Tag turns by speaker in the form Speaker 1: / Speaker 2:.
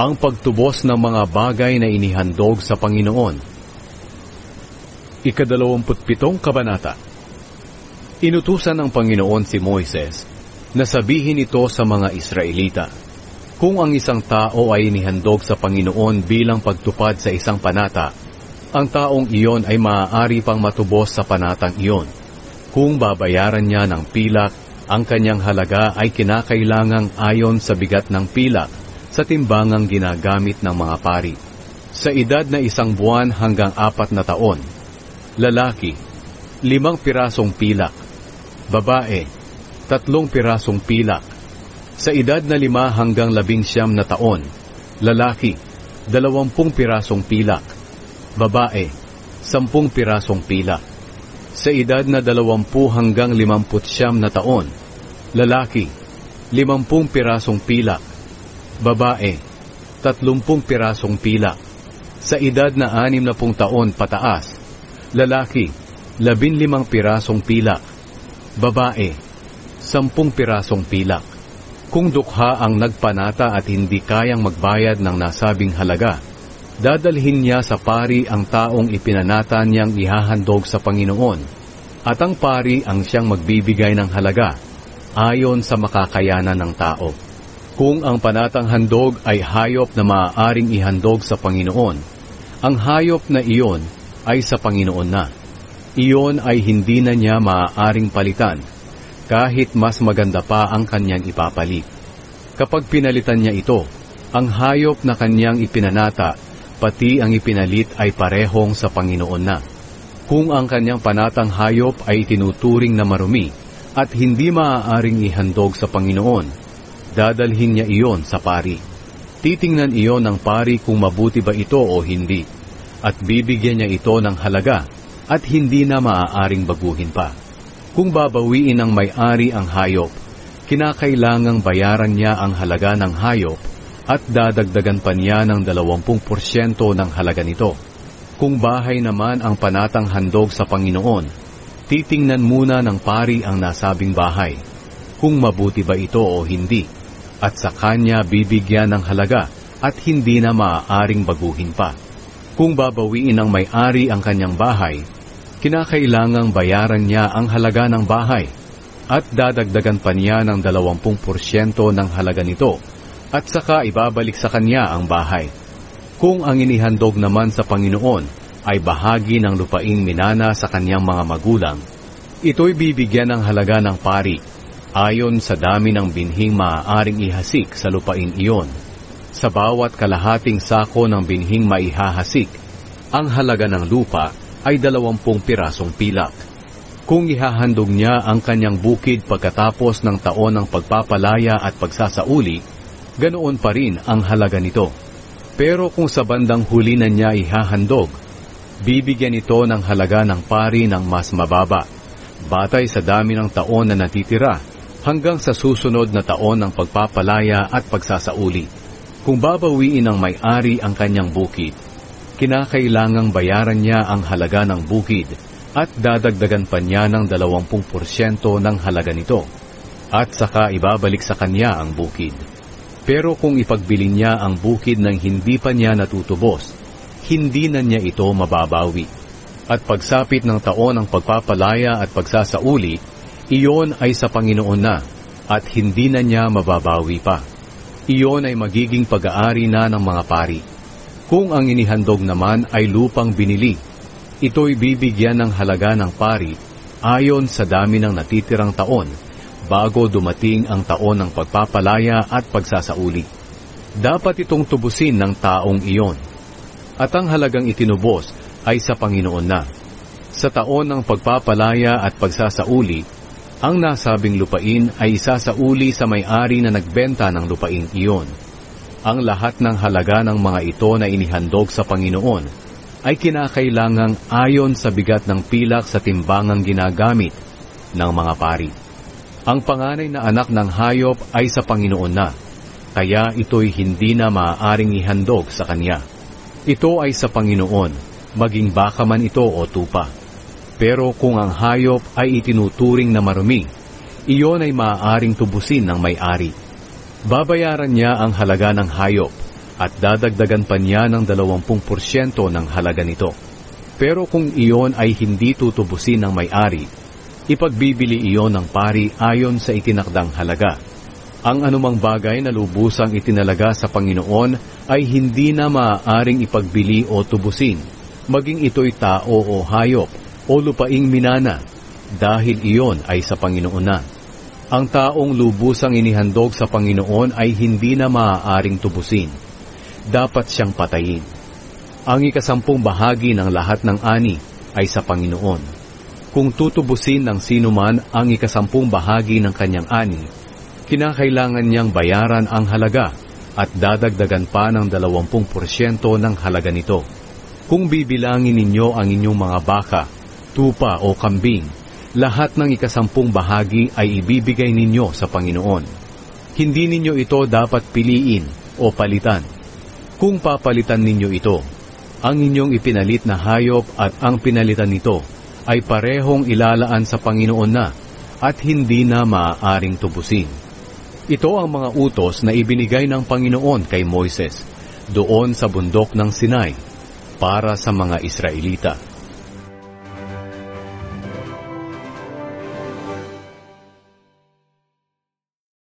Speaker 1: Ang pagtubos ng mga bagay na inihandog sa Panginoon. Ika-27 Kabanata. Inutusan ng Panginoon si Moises na sabihin ito sa mga Israelita. Kung ang isang tao ay inihandog sa Panginoon bilang pagtupad sa isang panata, ang taong iyon ay maaari pang matubos sa panatang iyon. Kung babayaran niya ng pilak, ang kanyang halaga ay kinakailangang ayon sa bigat ng pilak sa timbangang ginagamit ng mga pari. Sa edad na 1 buwan hanggang 4 na taon, lalaki, 5 pirasong pilak, babae, 3 pirasong pilak. Sa edad na 5 hanggang 19 na taon, lalaki, 20 pirasong pilak, babae, 10 pirasong pilak. Sa edad na 20 hanggang 59 na taon, lalaki, 50 pirasong pilak, babae, 30 pirasong pilak. Sa edad na 60 taon pataas, lalaki, 15 pirasong pilak, babae, 10 pirasong pilak. Kung dukha ang nagpanata at hindi kayang magbayad ng nasabing halaga, dadalhin niya sa pari ang taong ipinanata niyang ihahandog sa Panginoon, at ang pari ang siyang magbibigay ng halaga, ayon sa makakayanan ng tao. Kung ang panatang handog ay hayop na maaaring ihandog sa Panginoon, ang hayop na iyon ay sa Panginoon na. Iyon ay hindi na niya maaaring palitan, kahit mas maganda pa ang kanyang ipapalit. Kapag pinalitan niya ito, ang hayop na kanyang ipinanata, pati ang ipinalit ay parehong sa Panginoon na. Kung ang kanyang panatang hayop ay tinuturing na marumi at hindi maaaring ihandog sa Panginoon, dadalhin niya iyon sa pari. Titingnan iyon ng pari kung mabuti ba ito o hindi, at bibigyan niya ito ng halaga at hindi na maaaring baguhin pa. Kung babawiin ng may-ari ang hayop, kinakailangang bayaran niya ang halaga ng hayop at dadagdagan pa niya ng 20% ng halaga nito. Kung bahay naman ang panatang handog sa Panginoon, titingnan muna ng pari ang nasabing bahay, kung mabuti ba ito o hindi, at sa kanya bibigyan ng halaga at hindi na maaaring baguhin pa. Kung babawiin ng may-ari ang kanyang bahay, kinakailangang bayaran niya ang halaga ng bahay at dadagdagan pa niya ng 20% ng halaga nito at saka ibabalik sa kanya ang bahay. Kung ang inihandog naman sa Panginoon ay bahagi ng lupaing minana sa kanyang mga magulang, ito'y bibigyan ng halaga ng pari ayon sa dami ng binhing maaaring ihasik sa lupaing iyon. Sa bawat kalahating sako ng binhing maihahasik, ang halaga ng lupa ay 20 pirasong pilak. Kung ihahandog niya ang kanyang bukid pagkatapos ng taon ng pagpapalaya at pagsasauli, ganoon pa rin ang halaga nito. Pero kung sa bandang huli na niya ihahandog, bibigyan ito ng halaga ng pari ng mas mababa, batay sa dami ng taon na natitira hanggang sa susunod na taon ng pagpapalaya at pagsasauli. Kung babawiin ng may-ari ang kanyang bukid, kinakailangang bayaran niya ang halaga ng bukid at dadagdagan pa niya ng 20% ng halaga nito, at saka ibabalik sa kanya ang bukid. Pero kung ipagbili niya ang bukid ng hindi pa niya natutubos, hindi na niya ito mababawi. At pagsapit ng taon ng pagpapalaya at pagsasauli, iyon ay sa Panginoon na, at hindi na niya mababawi pa. Iyon ay magiging pag-aari na ng mga pari. Kung ang inihandog naman ay lupang binili, ito'y bibigyan ng halaga ng pari ayon sa dami ng natitirang taon bago dumating ang taon ng pagpapalaya at pagsasauli. Dapat itong tubusin ng taong iyon. At ang halagang itinubos ay sa Panginoon na. Sa taon ng pagpapalaya at pagsasauli, ang nasabing lupain ay isasauli sa may-ari na nagbenta ng lupaing iyon. Ang lahat ng halaga ng mga ito na inihandog sa Panginoon ay kinakailangang ayon sa bigat ng pilak sa timbangang ginagamit ng mga pari. Ang panganay na anak ng hayop ay sa Panginoon na, kaya ito'y hindi na maaaring ihandog sa kanya. Ito ay sa Panginoon, maging baka man ito o tupa. Pero kung ang hayop ay itinuturing na marumi, iyon ay maaaring tubusin ng may-ari. Babayaran niya ang halaga ng hayop at dadagdagan pa niya ng 20% ng halaga nito. Pero kung iyon ay hindi tutubusin ng may-ari, ipagbibili iyon ng pari ayon sa itinakdang halaga. Ang anumang bagay na lubusang itinalaga sa Panginoon ay hindi na maaaring ipagbili o tubusin, maging ito'y tao o hayop o lupaing minana, dahil iyon ay sa Panginoon na. Ang taong lubusang inihandog sa Panginoon ay hindi na maaaring tubusin. Dapat siyang patayin. Ang 10 bahagi ng lahat ng ani ay sa Panginoon. Kung tutubusin ng sinuman ang 10 bahagi ng kanyang ani, kinakailangan niyang bayaran ang halaga at dadagdagan pa ng 20% ng halaga nito. Kung bibilangin ninyo ang inyong mga baka, tupa o kambing, lahat ng 10 bahagi ay ibibigay ninyo sa Panginoon. Hindi ninyo ito dapat piliin o palitan. Kung papalitan ninyo ito, ang inyong ipinalit na hayop at ang pinalitan nito ay parehong ilalaan sa Panginoon na at hindi na maaaring tubusin. Ito ang mga utos na ibinigay ng Panginoon kay Moises doon sa bundok ng Sinai para sa mga Israelita.